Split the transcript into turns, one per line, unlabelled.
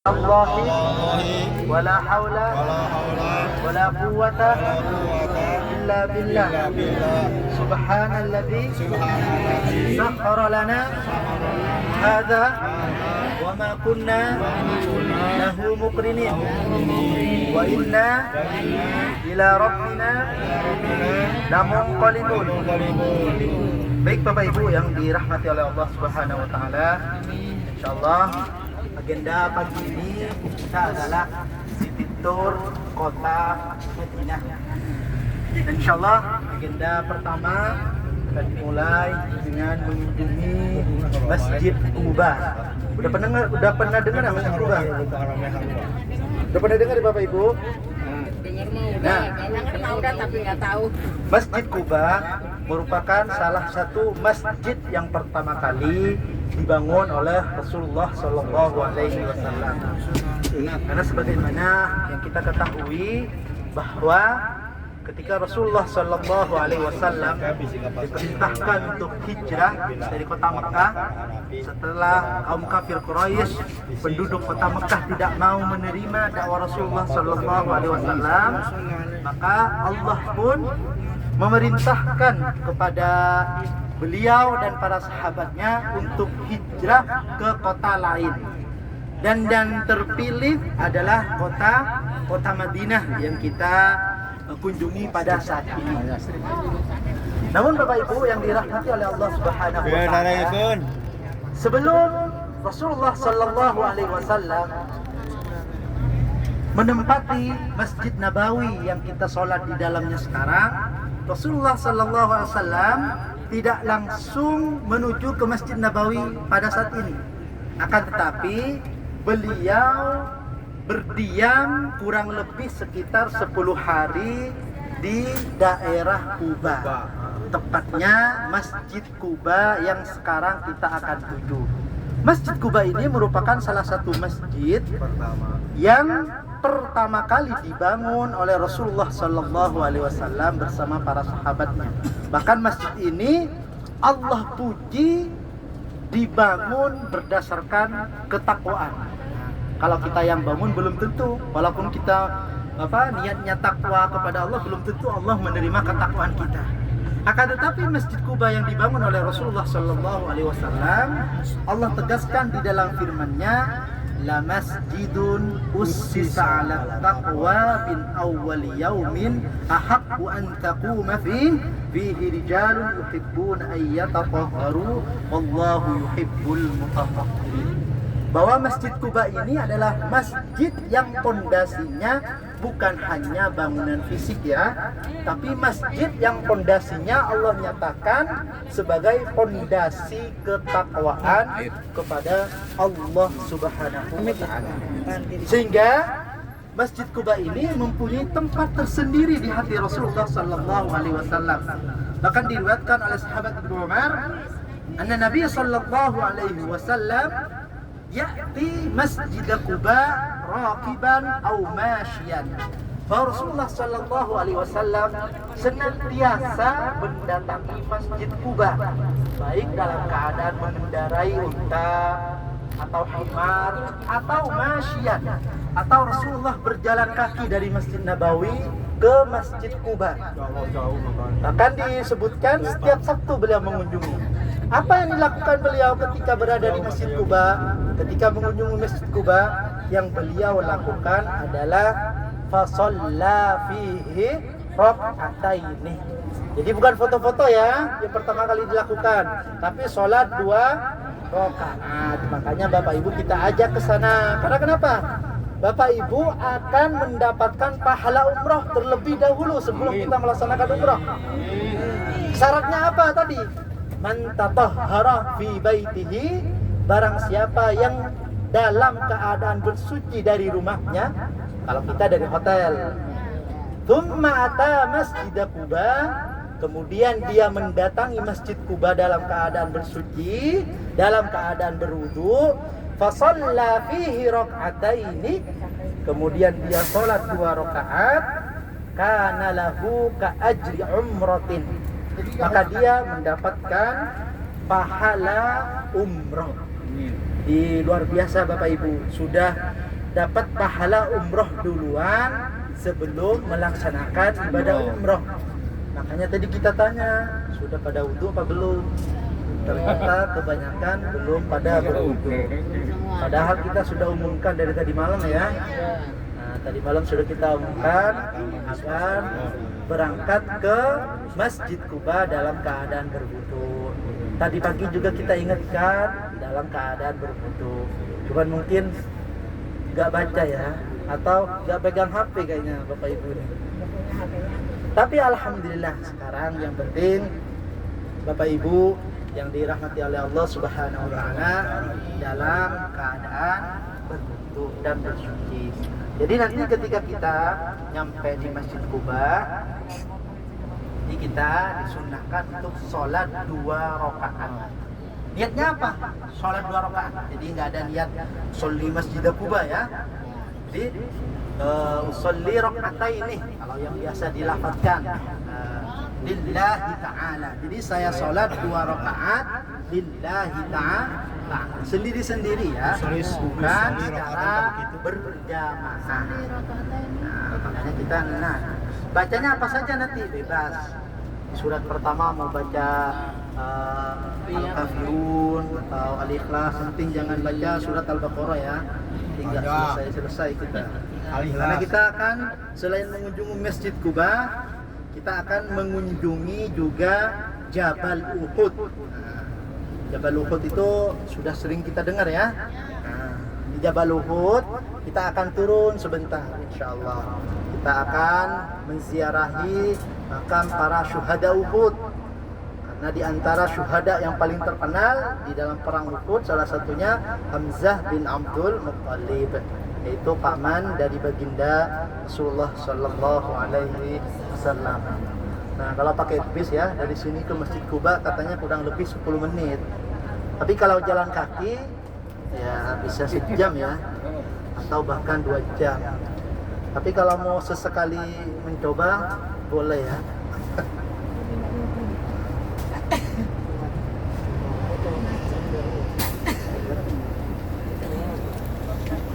الله ولا حول ولا قوة إلا بالله سبحان الذي سخر لنا هذا وما كنا له مقرنين وإنا إلى ربنا lamunqalibun. Baik Bapak Ibu yang dirahmati oleh Allah Subhanahu wa taala, insyaallah agenda pagi ini kita adalah city tour kota Madinah. Dan insyaallah agenda pertama akan dimulai dengan mengunjungi Masjid Quba. Udah pernah dengar Masjid Quba? Udah pernah dengar Bapak Ibu?
Udah tapi nggak tahu.
Masjid Quba merupakan salah satu masjid yang pertama kali dibangun oleh Rasulullah Shallallahu Alaihi Wasallam. Karena sebagaimana yang kita ketahui bahwa ketika Rasulullah Shallallahu Alaihi Wasallam diperintahkan untuk hijrah dari kota Mekah, setelah kaum kafir Quraisy, penduduk kota Mekah tidak mau menerima dakwah Rasulullah Shallallahu Alaihi Wasallam, maka Allah pun memerintahkan kepada beliau dan para sahabatnya untuk hijrah ke kota lain. Dan terpilih adalah kota Madinah yang kita kunjungi pada saat ini. Namun Bapak Ibu yang dirahmati oleh Allah Subhanahu wa taala, sebelum Rasulullah Sallallahu Alaihi Wasallam menempati Masjid Nabawi yang kita sholat di dalamnya sekarang, Rasulullah Sallallahu Alaihi Wasallam tidak langsung menuju ke Masjid Nabawi pada saat ini. Akan tetapi beliau berdiam kurang lebih sekitar 10 hari di daerah Quba, tepatnya Masjid Quba yang sekarang kita akan tuju. Masjid Quba ini merupakan salah satu masjid yang pertama kali dibangun oleh Rasulullah Shallallahu Alaihi Wasallam bersama para sahabatnya. Bahkan masjid ini Allah puji dibangun berdasarkan ketakwaan. Kalau kita yang bangun belum tentu, walaupun kita niatnya takwa kepada Allah, belum tentu Allah menerima ketakwaan kita. Akan tetapi Masjid Quba yang dibangun oleh Rasulullah Shallallahu Alaihi Wasallam, Allah tegaskan di dalam firman-Nya, la masjidun ussisa 'ala taqwa min awwal yaumin ahaqqu an taquma fihi rijalun yuhibbuna an yatatahharu wallahu yuhibbul mutatahhirin. Bahwa Masjid Quba ini adalah masjid yang pondasinya bukan hanya bangunan fisik ya, tapi masjid yang pondasinya Allah nyatakan sebagai pondasi ketakwaan kepada Allah Subhanahu wa taala. Sehingga Masjid Quba ini mempunyai tempat tersendiri di hati Rasulullah sallallahu alaihi wasallam. Bahkan diriwayatkan oleh sahabat Ibnu Umar, anna Nabi sallallahu alaihi wasallam ya'ti Masjid Quba raqiban aw masyian. Bahwa Rasulullah Shallallahu Alaihi Wasallam senantiasa mendatangi Masjid Quba, baik dalam keadaan mengendarai unta atau himar atau masyian, atau Rasulullah berjalan kaki dari Masjid Nabawi ke Masjid Quba. Bahkan disebutkan setiap Sabtu beliau mengunjungi. Apa yang dilakukan beliau ketika berada di Masjid Quba? Ketika mengunjungi Masjid Quba, yang beliau lakukan adalah fasalla fihi rak'ataini. Jadi bukan foto-foto ya yang pertama kali dilakukan, tapi sholat 2 rakaat. Makanya Bapak Ibu kita ajak ke sana. Karena kenapa? Bapak Ibu akan mendapatkan pahala umroh terlebih dahulu sebelum kita melaksanakan umroh. Syaratnya apa tadi? Man tatahhara fi baitihi, barang siapa yang dalam keadaan bersuci dari rumahnya, kalau kita dari hotel, thumma ata Masjid Quba, kemudian dia mendatangi Masjid Quba dalam keadaan bersuci, dalam keadaan berwudu, fa shalla fihi rak'ataini, kemudian dia sholat 2 rakaat, kana lahu ka ajri umratin, maka dia mendapatkan pahala umroh. Di luar biasa Bapak Ibu, sudah dapat pahala umroh duluan sebelum melaksanakan ibadah umroh. Makanya tadi kita tanya, sudah pada wudhu apa belum? Ternyata kebanyakan belum pada berwudhu. Padahal kita sudah umumkan dari tadi malam ya. Nah, tadi malam sudah kita umumkan agar berangkat ke Masjid Kuba dalam keadaan berwudhu. Tadi pagi juga kita ingatkan dalam keadaan berwudhu. Cuman mungkin nggak baca ya, atau nggak pegang HP kayaknya Bapak Ibu ini. Tapi alhamdulillah sekarang yang penting Bapak Ibu yang dirahmati oleh Allah Subhanahu wa taala dalam keadaan berwudu dan bersuci. Jadi nanti ketika kita nyampe di Masjid Kuba, ini kita disunnahkan untuk sholat 2 rakaat. Niatnya apa? Sholat 2 rakaat. Jadi nggak ada niat sholli Masjid Kuba ya. Jadi usolli rakaataini kalau yang biasa dilafadzkan lillahi ta'ala. Jadi saya sholat 2 rakaat lillahi ta'ala, sendiri-sendiri ya, bukan secara berjamaah. Nah, makanya kita bacanya apa saja nanti bebas. Surat pertama mau baca Al-Kafirun atau Al-Ikhlas, penting jangan baca surat Al-Baqarah ya. Hingga selesai kita. Karena kita akan selain mengunjungi Masjid Kuba, kita akan mengunjungi juga Jabal Uhud. Jabal Uhud itu sudah sering kita dengar ya. Di Jabal Uhud kita akan turun sebentar insyaallah. Kita akan menziarahi makam para syuhada Uhud. Karena di antara syuhada yang paling terkenal di dalam perang Uhud salah satunya Hamzah bin Abdul Muttalib, yaitu paman dari baginda Rasulullah Shallallahu Alaihi Wasallam. Nah, kalau pakai bis ya dari sini ke Masjid Kuba katanya kurang lebih 10 menit. Tapi kalau jalan kaki ya bisa 1 jam ya, atau bahkan 2 jam. Tapi kalau mau sesekali mencoba boleh ya.